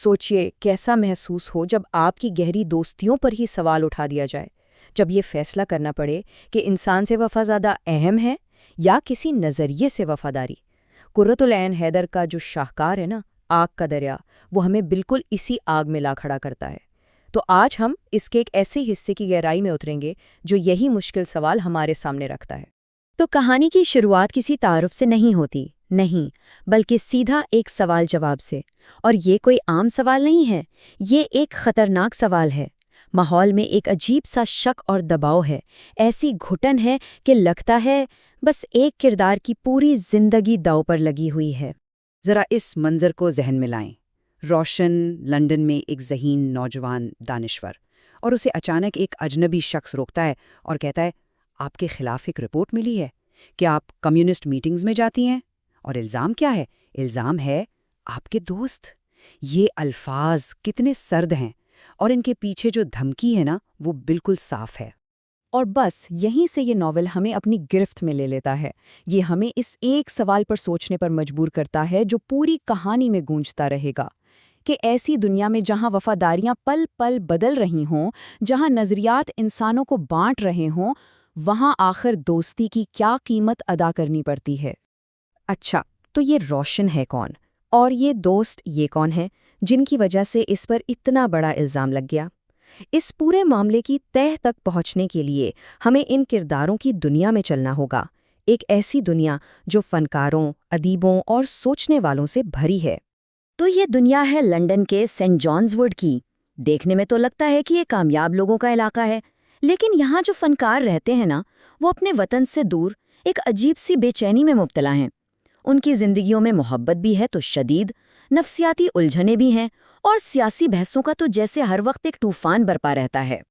सोचिए कैसा महसूस हो जब आपकी गहरी दोस्तियों पर ही सवाल उठा दिया जाए, जब ये फैसला करना पड़े कि इंसान से वफा ज़्यादा अहम है या किसी नज़रिए से वफादारी। कुर्रतुल ऐन हैदर का जो शाहकार है ना, आग का दरिया, वो हमें बिल्कुल इसी आग में ला खड़ा करता है। तो आज हम इसके एक ऐसे हिस्से की गहराई में उतरेंगे जो यही मुश्किल सवाल हमारे सामने रखता है। तो कहानी की शुरुआत किसी तारुफ से नहीं होती, नहीं, बल्कि सीधा एक सवाल जवाब से। और ये कोई आम सवाल नहीं है, ये एक खतरनाक सवाल है। माहौल में एक अजीब सा शक और दबाव है, ऐसी घुटन है कि लगता है बस एक किरदार की पूरी जिंदगी दांव पर लगी हुई है। ज़रा इस मंजर को जहन में लाएं। रोशन लंदन में एक ज़हीन नौजवान दानिश्वर, और उसे अचानक एक अजनबी शख्स रोकता है और कहता है, आपके खिलाफ एक रिपोर्ट मिली है कि आप कम्युनिस्ट मीटिंग्स में जाती हैं। और इल्ज़ाम क्या है? इल्ज़ाम है आपके दोस्त। ये अल्फाज कितने सर्द हैं, और इनके पीछे जो धमकी है ना, वो बिल्कुल साफ है। और बस यहीं से ये नॉवेल हमें अपनी गिरफ्त में ले लेता है। ये हमें इस एक सवाल पर सोचने पर मजबूर करता है जो पूरी कहानी में गूंजता रहेगा कि ऐसी दुनिया में जहां वफादारियां पल पल बदल रही हों, जहां नज़रियात इंसानों को बांट रहे हों, वहां आखिर दोस्ती की क्या कीमत अदा करनी पड़ती है। अच्छा, तो ये रोशन है कौन? और ये दोस्त ये कौन है जिनकी वजह से इस पर इतना बड़ा इल्ज़ाम लग गया? इस पूरे मामले की तह तक पहुंचने के लिए हमें इन किरदारों की दुनिया में चलना होगा, एक ऐसी दुनिया जो फनकारों, अदीबों और सोचने वालों से भरी है। तो ये दुनिया है लंदन के सेंट जॉन्स वुड की। देखने में तो लगता है कि ये कामयाब लोगों का इलाका है, लेकिन यहाँ जो फनकार रहते हैं ना, वो अपने वतन से दूर एक अजीब सी बेचैनी में मुब्तला हैं। उनकी जिंदगियों में मोहब्बत भी है तो शदीद, नफ्सियाती उलझने भी हैं, और सियासी बहसों का तो जैसे हर वक्त एक तूफान बरपा रहता है।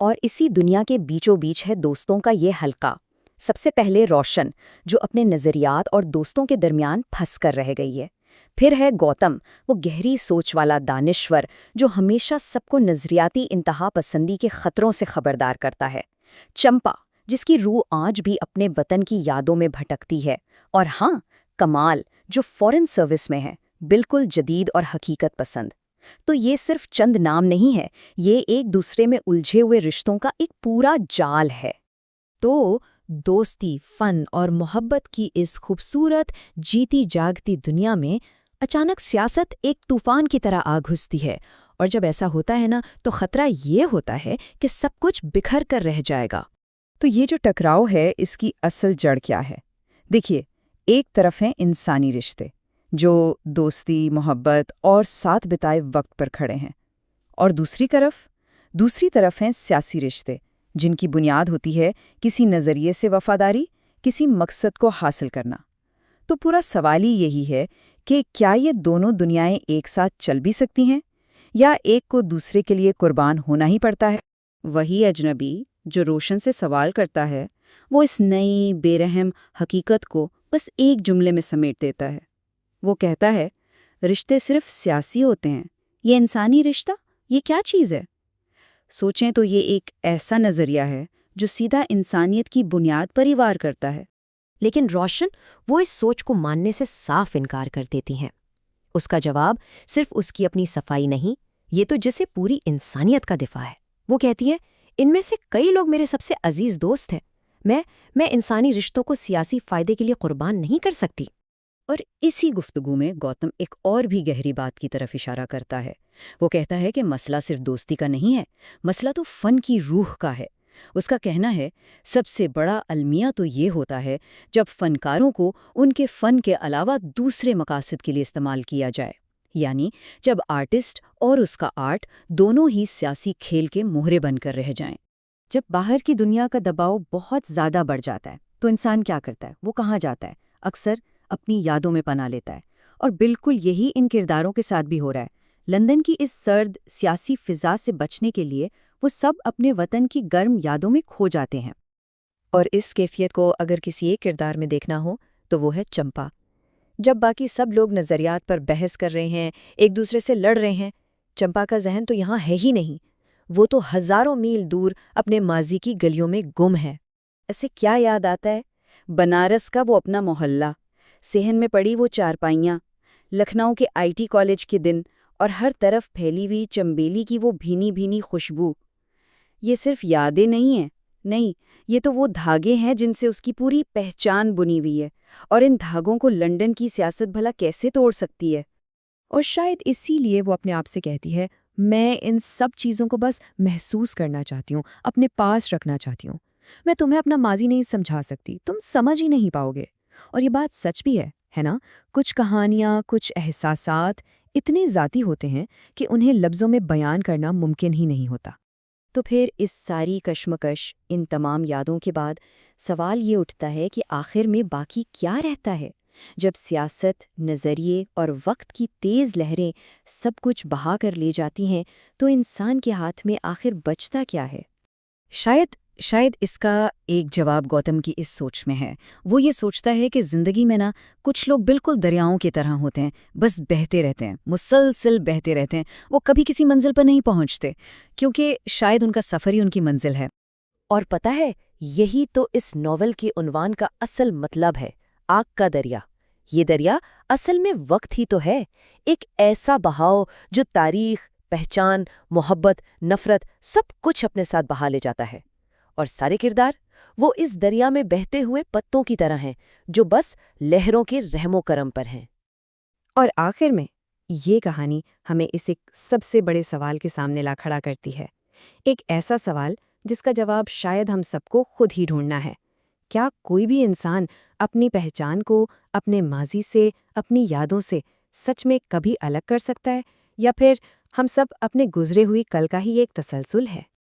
और इसी दुनिया के बीचों बीच है दोस्तों का ये हल्का। सबसे पहले रोशन, जो अपने नज़रियात और दोस्तों के दरमियान फंस कर रह गई है। फिर है गौतम, वो गहरी सोच वाला दानिश्वर जो हमेशा सबको नज़रियाती इंतहा पसंदी के खतरों से खबरदार करता है। चंपा, जिसकी रूह आज भी अपने वतन की यादों में भटकती है। और हाँ, कमाल, जो फॉरेन सर्विस में है, बिल्कुल जदीद और हकीकत पसंद। तो ये सिर्फ चंद नाम नहीं है, ये एक दूसरे में उलझे हुए रिश्तों का एक पूरा जाल है। तो दोस्ती, फन और मोहब्बत की इस खूबसूरत जीती जागती दुनिया में अचानक सियासत एक तूफान की तरह आ घुसती है। और जब ऐसा होता है ना, तो खतरा ये होता है कि सब कुछ बिखर कर रह जाएगा। तो ये जो टकराव है, इसकी असल जड़ क्या है? देखिए, एक तरफ हैं इंसानी रिश्ते जो दोस्ती, मोहब्बत और साथ बिताए वक्त पर खड़े हैं, और दूसरी तरफ हैं सियासी रिश्ते जिनकी बुनियाद होती है किसी नज़रिए से वफादारी, किसी मकसद को हासिल करना। तो पूरा सवाल ही यही है कि क्या ये दोनों दुनियाएं एक साथ चल भी सकती हैं, या एक को दूसरे के लिए कुर्बान होना ही पड़ता है? वही अजनबी जो रोशन से सवाल करता है, वो इस नई बेरहम हकीकत को बस एक जुमले में समेट देता है। वो कहता है, रिश्ते सिर्फ सियासी होते हैं, ये इंसानी रिश्ता, ये क्या चीज़ है? सोचें तो ये एक ऐसा नज़रिया है जो सीधा इंसानियत की बुनियाद पर ही वार करता है। लेकिन रोशन, वो इस सोच को मानने से साफ इनकार कर देती हैं। उसका जवाब सिर्फ उसकी अपनी सफाई नहीं, ये तो जैसे पूरी इंसानियत का दिफा है। वो कहती है, इनमें से कई लोग मेरे सबसे अजीज दोस्त हैं। मैं इंसानी रिश्तों को सियासी फायदे के लिए कुर्बान नहीं कर सकती। और इसी गुफ्तगू में गौतम एक और भी गहरी बात की तरफ इशारा करता है। वो कहता है कि मसला सिर्फ दोस्ती का नहीं है, मसला तो फ़न की रूह का है। उसका कहना है, सबसे बड़ा अलमिया तो ये होता है जब फ़नकारों को उनके फ़न के अलावा दूसरे मकासद के लिए इस्तेमाल किया जाए, यानी जब आर्टिस्ट और उसका आर्ट दोनों ही सियासी खेल के मोहरे बनकर रह जाएं। जब बाहर की दुनिया का दबाव बहुत ज़्यादा बढ़ जाता है तो इंसान क्या करता है? वो कहाँ जाता है? अक्सर अपनी यादों में पनाह लेता है। और बिल्कुल यही इन किरदारों के साथ भी हो रहा है। लंदन की इस सर्द सियासी फिजा से बचने के लिए वो सब अपने वतन की गर्म यादों में खो जाते हैं। और इस कैफियत को अगर किसी एक किरदार में देखना हो तो वो है चंपा। जब बाकी सब लोग नज़रियात पर बहस कर रहे हैं, एक दूसरे से लड़ रहे हैं, चंपा का जहन तो यहाँ है ही नहीं। वो तो हज़ारों मील दूर अपने माजी की गलियों में गुम है। ऐसे क्या याद आता है? बनारस का वो अपना मोहल्ला, सेहन में पड़ी वो चारपाइयाँ, लखनऊ के आईटी कॉलेज के दिन, اور ہر طرف پھیلی ہوئی چمبیلی کی وہ بھینی بھینی خوشبو، یہ صرف یادیں نہیں ہیں، نہیں، یہ تو وہ دھاگے ہیں جن سے اس کی پوری پہچان بنی ہوئی ہے، اور ان دھاگوں کو لنڈن کی سیاست بھلا کیسے توڑ سکتی ہے؟ اور شاید اسی لیے وہ اپنے آپ سے کہتی ہے، میں ان سب چیزوں کو بس محسوس کرنا چاہتی ہوں، اپنے پاس رکھنا چاہتی ہوں۔ میں تمہیں اپنا ماضی نہیں سمجھا سکتی، تم سمجھ ہی نہیں پاؤ گے۔ اور یہ بات سچ بھی ہے نا؟ کچھ کہانیاں، کچھ احساسات اتنے ذاتی ہوتے ہیں کہ انہیں لفظوں میں بیان کرنا ممکن ہی نہیں ہوتا۔ تو پھر اس ساری کشمکش، ان تمام یادوں کے بعد سوال یہ اٹھتا ہے کہ آخر میں باقی کیا رہتا ہے؟ جب سیاست، نظریے اور وقت کی تیز لہریں سب کچھ بہا کر لے جاتی ہیں تو انسان کے ہاتھ میں آخر بچتا کیا ہے؟ شاید اس کا ایک جواب گوتم کی اس سوچ میں ہے۔ وہ یہ سوچتا ہے کہ زندگی میں کچھ لوگ بالکل دریاؤں کی طرح ہوتے ہیں، بس بہتے رہتے ہیں، مسلسل بہتے رہتے ہیں، وہ کبھی کسی منزل پر نہیں پہنچتے، کیونکہ شاید ان کا سفر ہی ان کی منزل ہے۔ اور پتہ ہے، یہی تو اس ناول کے عنوان کا اصل مطلب ہے، آگ کا دریا۔ یہ دریا اصل میں وقت ہی تو ہے، ایک ایسا بہاؤ جو تاریخ، پہچان، محبت، نفرت سب کچھ اپنے ساتھ بہا لے جاتا ہے۔ اور سارے کردار وہ اس دریا میں بہتے ہوئے پتوں کی طرح ہیں جو بس لہروں کے رحم و کرم پر ہیں۔ اور آخر میں یہ کہانی ہمیں اس ایک سب سے بڑے سوال کے سامنے لا کھڑا کرتی ہے، ایک ایسا سوال جس کا جواب شاید ہم سب کو خود ہی ڈھونڈنا ہے۔ کیا کوئی بھی انسان اپنی پہچان کو اپنے ماضی سے، اپنی یادوں سے سچ میں کبھی الگ کر سکتا ہے، یا پھر ہم سب اپنے گزرے ہوئی کل کا ہی ایک تسلسل ہے؟